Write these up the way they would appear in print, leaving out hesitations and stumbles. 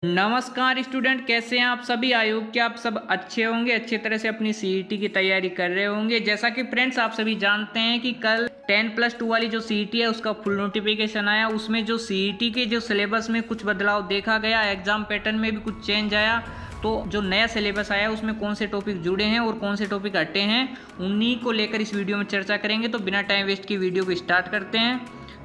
नमस्कार स्टूडेंट, कैसे हैं आप सभी। आई होप कि आप सब अच्छे होंगे, अच्छे तरह से अपनी सीईटी की तैयारी कर रहे होंगे। जैसा कि फ्रेंड्स आप सभी जानते हैं कि कल 10+2 वाली जो सीईटी है उसका फुल नोटिफिकेशन आया। उसमें जो सीईटी के जो सिलेबस में कुछ बदलाव देखा गया, एग्जाम पैटर्न में भी कुछ चेंज आया। तो जो नया सिलेबस आया उसमें कौन से टॉपिक जुड़े हैं और कौन से टॉपिक हटे हैं, उन्हीं को लेकर इस वीडियो में चर्चा करेंगे। तो बिना टाइम वेस्ट की वीडियो को स्टार्ट करते हैं।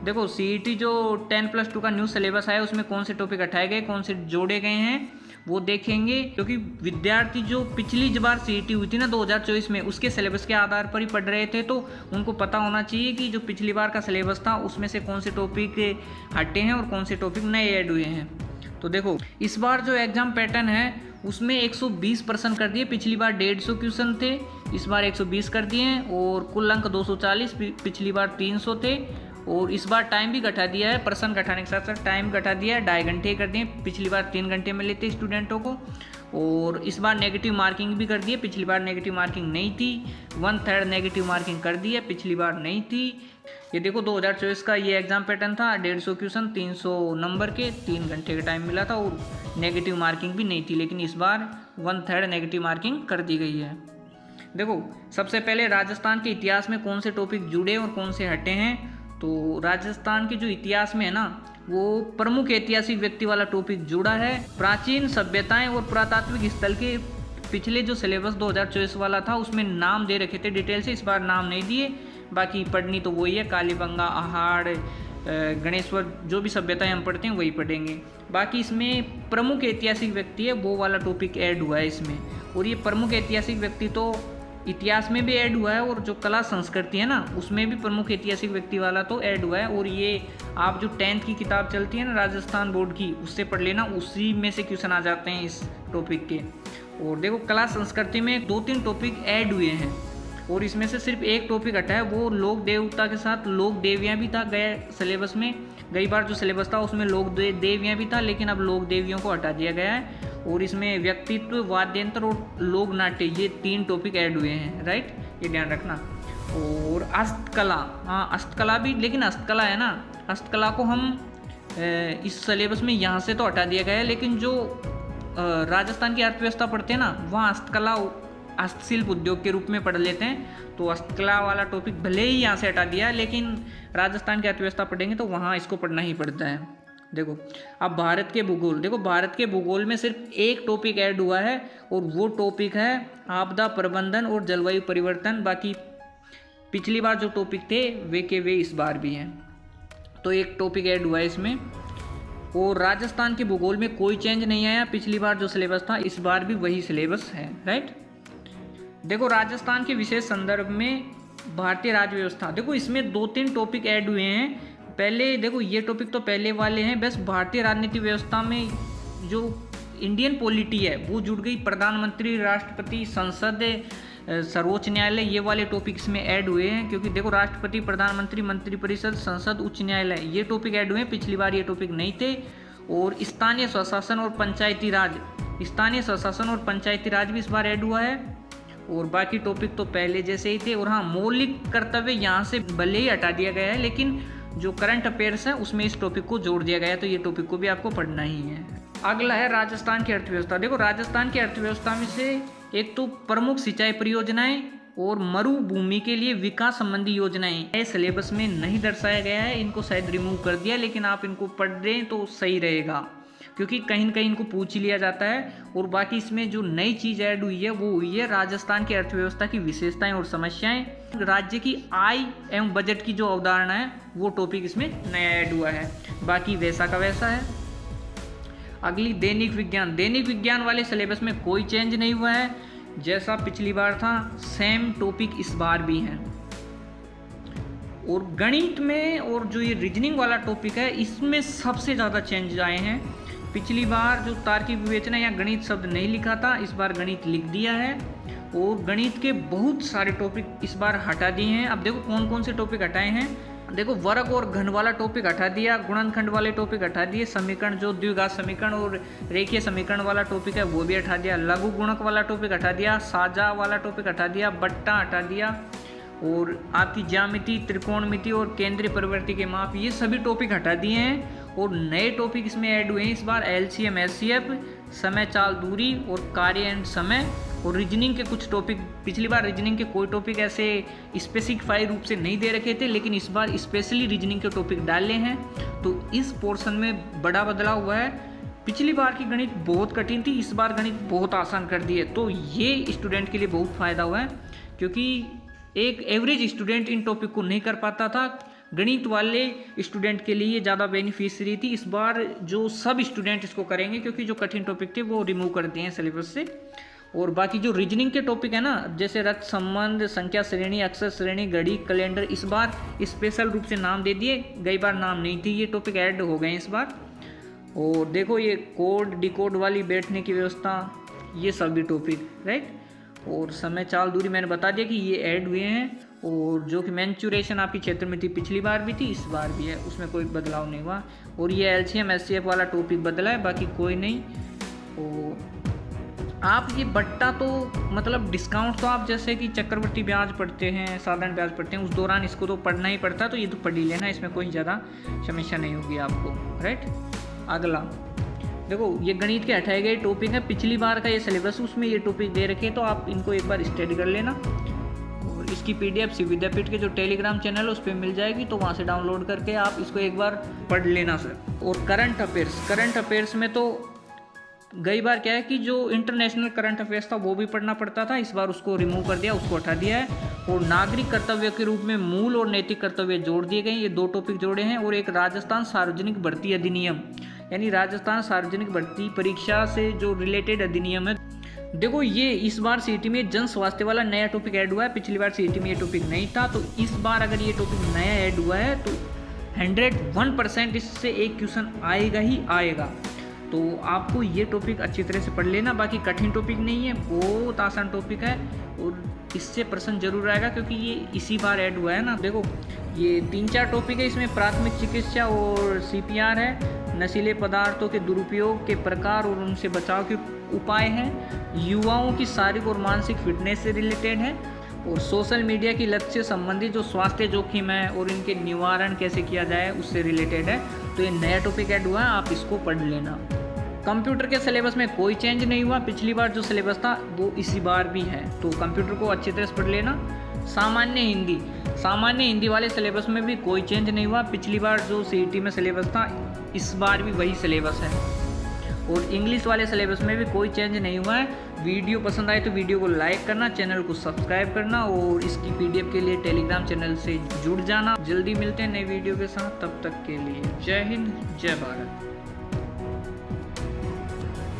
देखो, सीईटी जो 10+2 का न्यू सिलेबस आया उसमें कौन से टॉपिक हटाए गए, कौन से जोड़े गए हैं वो देखेंगे। क्योंकि विद्यार्थी जो पिछली बार सीईटी हुई थी ना 2024 में, उसके सिलेबस के आधार पर ही पढ़ रहे थे, तो उनको पता होना चाहिए कि जो पिछली बार का सिलेबस था उसमें से कौन से टॉपिक हटे हैं और कौन से टॉपिक नए ऐड हुए हैं। तो देखो, इस बार जो एग्जाम पैटर्न है उसमें 120% कर दिए। पिछली बार 150 क्वेश्चन थे, इस बार 120 कर दिए हैं। और कुल अंक 240, पिछली बार 300 थे। और इस बार टाइम भी घटा दिया है, पर्सन घटाने के साथ साथ टाइम घटा दिया है, 2.5 घंटे कर दिए। पिछली बार 3 घंटे में लेते स्टूडेंटों को। और इस बार नेगेटिव मार्किंग भी कर दी है, पिछली बार नेगेटिव मार्किंग नहीं थी। 1/3 नेगेटिव मार्किंग कर दी है, पिछली बार नहीं थी। ये देखो 2024 का ये एग्जाम पैटर्न था, 150 क्वेश्चन 300 नंबर के, 3 घंटे का टाइम मिला था और नेगेटिव मार्किंग भी नहीं थी। लेकिन इस बार 1/3 नेगेटिव मार्किंग कर दी गई है। देखो, सबसे पहले राजस्थान के इतिहास में कौन से टॉपिक जुड़े और कौन से हटे हैं। तो राजस्थान के जो इतिहास में है ना, वो प्रमुख ऐतिहासिक व्यक्ति वाला टॉपिक जुड़ा है। प्राचीन सभ्यताएं और पुरातात्विक स्थल के पिछले जो सिलेबस 2024 वाला था उसमें नाम दे रखे थे डिटेल से, इस बार नाम नहीं दिए। बाकी पढ़नी तो वही है, कालीबंगा, आहाड़, गणेश्वर, जो भी सभ्यताएं हम पढ़ते हैं वही पढ़ेंगे। बाकी इसमें प्रमुख ऐतिहासिक व्यक्ति है वो वाला टॉपिक ऐड हुआ है इसमें। और ये प्रमुख ऐतिहासिक व्यक्ति तो इतिहास में भी ऐड हुआ है, और जो कला संस्कृति है ना उसमें भी प्रमुख ऐतिहासिक व्यक्ति वाला तो ऐड हुआ है। और ये आप जो 10th की किताब चलती है ना राजस्थान बोर्ड की, उससे पढ़ लेना, उसी में से क्वेश्चन आ जाते हैं इस टॉपिक के। और देखो, कला संस्कृति में 2-3 टॉपिक ऐड हुए हैं और इसमें से सिर्फ एक टॉपिक हटा है, वो लोक देवता के साथ लोक देवियाँ भी था गए सिलेबस में। गई बार जो सिलेबस था उसमें लोक देवियाँ भी था, लेकिन अब लोक देवियों को हटा दिया गया है। और इसमें व्यक्तित्व, वाद्यंत्र और लोक नाट्य, ये 3 टॉपिक ऐड हुए हैं, राइट, ये ध्यान रखना। और हस्तकला, हाँ हस्तकला भी, लेकिन हस्तकला है ना, हस्तकला को हम इस सिलेबस में यहाँ से तो हटा दिया गया है, लेकिन जो राजस्थान की अर्थव्यवस्था पढ़ते हैं ना वहाँ हस्तकला हस्तशिल्प उद्योग के रूप में पढ़ लेते हैं। तो हस्तकला वाला टॉपिक भले ही यहाँ से हटा दिया, लेकिन राजस्थान की अर्थव्यवस्था पढ़ेंगे तो वहाँ इसको पढ़ना ही पड़ता है। देखो, अब भारत के भूगोल, देखो भारत के भूगोल में सिर्फ एक टॉपिक ऐड हुआ है और वो टॉपिक है आपदा प्रबंधन और जलवायु परिवर्तन। बाकी पिछली बार जो टॉपिक थे वे के वे इस बार भी हैं, तो एक टॉपिक ऐड हुआ है इसमें। और राजस्थान के भूगोल में कोई चेंज नहीं आया, पिछली बार जो सिलेबस था इस बार भी वही सिलेबस है, राइट। देखो, राजस्थान के विशेष संदर्भ में भारतीय राज्य व्यवस्था, देखो इसमें 2-3 टॉपिक ऐड हुए हैं। पहले देखो, ये टॉपिक तो पहले वाले हैं, बस भारतीय राजनीति व्यवस्था में जो इंडियन पॉलिटी है वो जुड़ गई। प्रधानमंत्री, राष्ट्रपति, संसद, सर्वोच्च न्यायालय, ये वाले टॉपिक इसमें ऐड हुए हैं। क्योंकि देखो, राष्ट्रपति, प्रधानमंत्री, मंत्रिपरिषद, संसद, उच्च न्यायालय, ये टॉपिक ऐड हुए हैं, पिछली बार ये टॉपिक नहीं थे। और स्थानीय स्वशासन और पंचायती राज, स्थानीय स्वशासन और पंचायती राज भी इस बार ऐड हुआ है। और बाकी टॉपिक तो पहले जैसे ही थे। और हाँ, मौलिक कर्तव्य यहाँ से भले ही हटा दिया गया है, लेकिन जो करंट अफेयर्स है उसमें इस टॉपिक को जोड़ दिया गया है, तो ये टॉपिक को भी आपको पढ़ना ही है। अगला है राजस्थान की अर्थव्यवस्था। देखो, राजस्थान की अर्थव्यवस्था में से एक तो प्रमुख सिंचाई परियोजनाएं और मरुभूमि के लिए विकास संबंधी योजनाएं, ये सिलेबस में नहीं दर्शाया गया है, इनको शायद रिमूव कर दिया, लेकिन आप इनको पढ़ दें तो सही रहेगा, क्योंकि कहीं न कहीं इनको पूछ लिया जाता है। और बाकी इसमें जो नई चीज़ ऐड हुई है वो हुई है राजस्थान की अर्थव्यवस्था की विशेषताएं और समस्याएं। राज्य की आय एवं बजट की जो अवधारणा है वो टॉपिक इसमें नया ऐड हुआ है, बाकी वैसा का वैसा है। अगली दैनिक विज्ञान, दैनिक विज्ञान वाले सिलेबस में कोई चेंज नहीं हुआ है, जैसा पिछली बार था सेम टॉपिक इस बार भी है। और गणित में और जो ये रीजनिंग वाला टॉपिक है इसमें सबसे ज़्यादा चेंज आए हैं। पिछली बार जो तार्किक विवेचना या गणित शब्द नहीं लिखा था, इस बार गणित लिख दिया है। और गणित के बहुत सारे टॉपिक इस बार हटा दिए हैं। अब देखो कौन कौन से टॉपिक हटाए हैं। देखो, वर्ग और घन वाला टॉपिक हटा दिया, गुणनखंड वाले टॉपिक हटा दिए, समीकरण जो द्विघात समीकरण और रेखीय समीकरण वाला टॉपिक है वो भी हटा दिया, लघु गुणक वाला टॉपिक हटा दिया, साझा वाला टॉपिक हटा दिया, बट्टा हटा दिया, और आपकी ज्यामिति, त्रिकोणमिति और केंद्रीय प्रवृत्ति के माप, ये सभी टॉपिक हटा दिए हैं। और नए टॉपिक इसमें ऐड हुए हैं इस बार, LCM SCF, समय चाल दूरी और कार्य एंड समय, और रीजनिंग के कुछ टॉपिक। पिछली बार रीजनिंग के कोई टॉपिक ऐसे स्पेसिफाई रूप से नहीं दे रखे थे, लेकिन इस बार स्पेशली रीजनिंग के टॉपिक डाले हैं। तो इस पोर्शन में बड़ा बदलाव हुआ है। पिछली बार की गणित बहुत कठिन थी, इस बार गणित बहुत आसान कर दी है। तो ये स्टूडेंट के लिए बहुत फ़ायदा हुआ है, क्योंकि एक एवरेज स्टूडेंट इन टॉपिक को नहीं कर पाता था। गणित वाले स्टूडेंट के लिए ज़्यादा बेनिफिशियरी थी। इस बार जो सब स्टूडेंट इसको करेंगे, क्योंकि जो कठिन टॉपिक थे वो रिमूव कर दिए हैं सिलेबस से। और बाकी जो रीजनिंग के टॉपिक है ना, जैसे रथ संबंध, संख्या श्रेणी, अक्षर श्रेणी, घड़ी, कैलेंडर, इस बार स्पेशल रूप से नाम दे दिए। कई बार नाम नहीं थी, ये टॉपिक ऐड हो गए इस बार। और देखो ये कोड डिकोड वाली बैठने की व्यवस्था, ये सभी टॉपिक राइट। और समय चाल दूरी मैंने बता दिया कि ये ऐड हुए हैं। और जो कि मेंचुरेशन आपके क्षेत्र में थी, पिछली बार भी थी, इस बार भी है, उसमें कोई बदलाव नहीं हुआ। और ये LCM SCF वाला टॉपिक बदला है, बाकी कोई नहीं। और आप ये बट्टा तो मतलब डिस्काउंट तो आप जैसे कि चक्रवृद्धि ब्याज पढ़ते हैं, साधारण ब्याज पढ़ते हैं, उस दौरान इसको तो पढ़ना ही पड़ता है, तो ये तो पढ़ ही लेना, इसमें कोई ज़्यादा समस्या नहीं होगी आपको राइट। अगला देखो, ये गणित के हटाए गए टॉपिक है। पिछली बार का ये सिलेबस, उसमें ये टॉपिक दे रखे, तो आप इनको एक बार स्टडी कर लेना। और इसकी PDF श्री विद्यापीठ के जो टेलीग्राम चैनल है उस पर मिल जाएगी, तो वहाँ से डाउनलोड करके आप इसको एक बार पढ़ लेना सर। और करंट अफेयर्स में तो कई बार क्या है कि जो इंटरनेशनल करंट अफेयर्स था वो भी पढ़ना पड़ता था, इस बार उसको रिमूव कर दिया, उसको हटा दिया है। और नागरिक कर्तव्य के रूप में मूल और नैतिक कर्तव्य जोड़ दिए गए, ये 2 टॉपिक जोड़े हैं। और एक राजस्थान सार्वजनिक भर्ती अधिनियम, यानी राजस्थान सार्वजनिक भर्ती परीक्षा से जो रिलेटेड अधिनियम है। देखो ये इस बार CET में जन स्वास्थ्य वाला नया टॉपिक ऐड हुआ है, पिछली बार CET में ये टॉपिक नहीं था, तो इस बार अगर ये टॉपिक नया ऐड हुआ है तो 101% इससे एक क्वेश्चन आएगा ही आएगा। तो आपको ये टॉपिक अच्छी तरह से पढ़ लेना। बाकी कठिन टॉपिक नहीं है, बहुत आसान टॉपिक है, और इससे प्रश्न जरूर आएगा, क्योंकि ये इसी बार ऐड हुआ है ना। देखो ये 3-4 टॉपिक है, इसमें प्राथमिक चिकित्सा और CPR है, नशीले पदार्थों के दुरुपयोग के प्रकार और उनसे बचाव के उपाय हैं, युवाओं की शारीरिक और मानसिक फिटनेस से रिलेटेड है, और सोशल मीडिया की लत से संबंधित जो स्वास्थ्य जोखिम है और इनके निवारण कैसे किया जाए उससे रिलेटेड है। तो ये नया टॉपिक ऐड हुआ है, आप इसको पढ़ लेना। कंप्यूटर के सिलेबस में कोई चेंज नहीं हुआ, पिछली बार जो सिलेबस था वो इसी बार भी है, तो कंप्यूटर को अच्छी तरह से पढ़ लेना। सामान्य हिंदी वाले सिलेबस में भी कोई चेंज नहीं हुआ, पिछली बार जो CET में सिलेबस था इस बार भी वही सिलेबस है। और इंग्लिश वाले सिलेबस में भी कोई चेंज नहीं हुआ है। वीडियो पसंद आए तो वीडियो को लाइक करना, चैनल को सब्सक्राइब करना, और इसकी PDF के लिए टेलीग्राम चैनल से जुड़ जाना। जल्दी मिलते हैं नई वीडियो के साथ, तब तक के लिए जय हिंद, जय भारत।